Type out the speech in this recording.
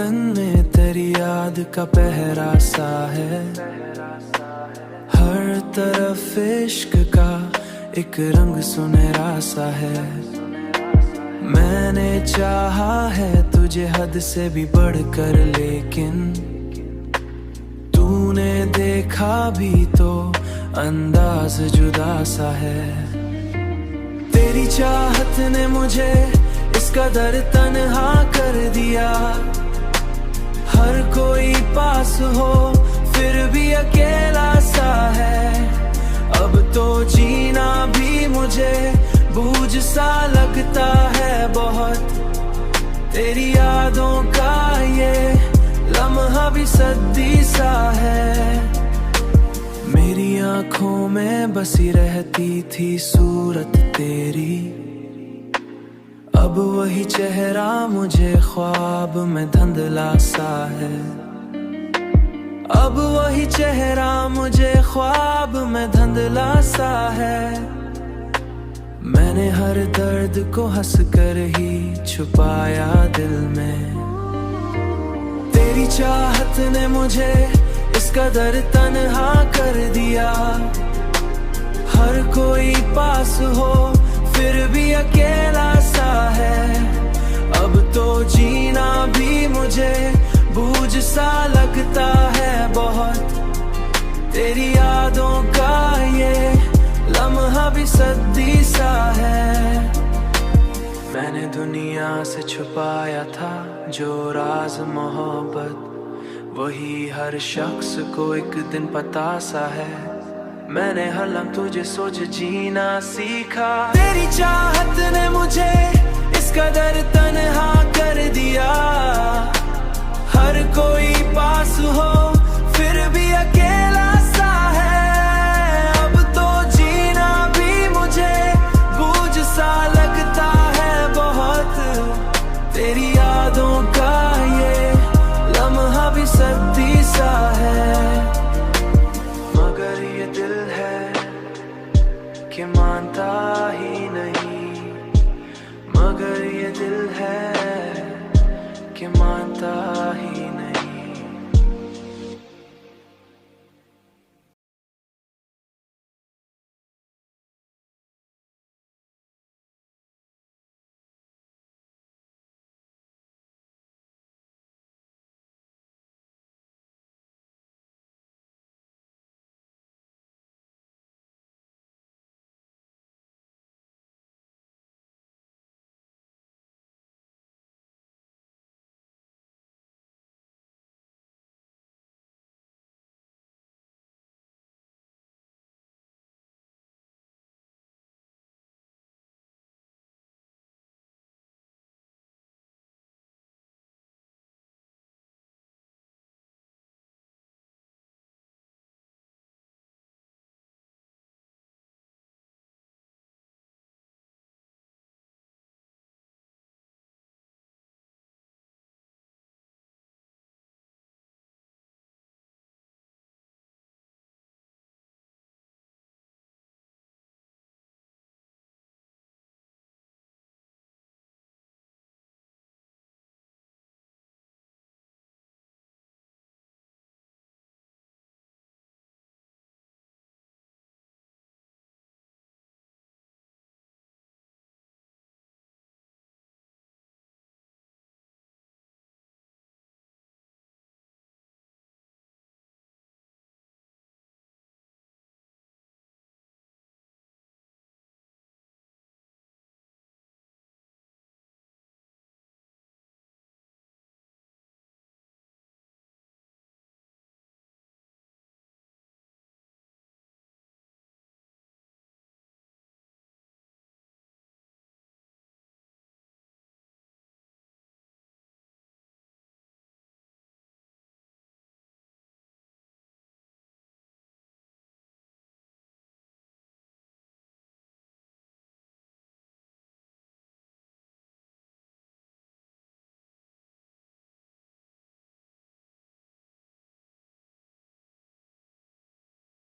बदन में तेरी याद का पहरा सा है, हर तरफ इश्क का एक रंग सुनहरा सा है। मैंने चाहा है तुझे हद से भी बढ़कर, लेकिन तूने देखा भी तो अंदाज जुदा सा है। तेरी चाहत ने मुझे इस कदर तन्हा कर दिया, हर कोई पास हो फिर भी अकेला सा है। अब तो जीना भी मुझे बोझ सा लगता है बहुत, तेरी यादों का ये लम्हा भी सद्दी सा है। मेरी आंखों में बसी रहती थी सूरत तेरी, अब वही चेहरा मुझे ख्वाब में धुंधला सा है। अब वही चेहरा मुझे ख्वाब में धुंधला सा है। मैंने हर दर्द को हंस कर ही छुपाया दिल में, तेरी चाहत ने मुझे इस कदर तन्हा कर दिया, हर कोई पास हो फिर भी अकेला सा है। अब तो जीना भी मुझे बोझ सा लगता है बहुत, तेरी यादों का ये लम्हा भी सद्दी सा है। मैंने दुनिया से छुपाया था जो राज मोहब्बत, वही हर शख्स को एक दिन पता सा है। मैंने हर लम्हा तुझे सोच जीना सीखा, तेरी चाहत ने मुझे इस कदर तन्हा कर दिया,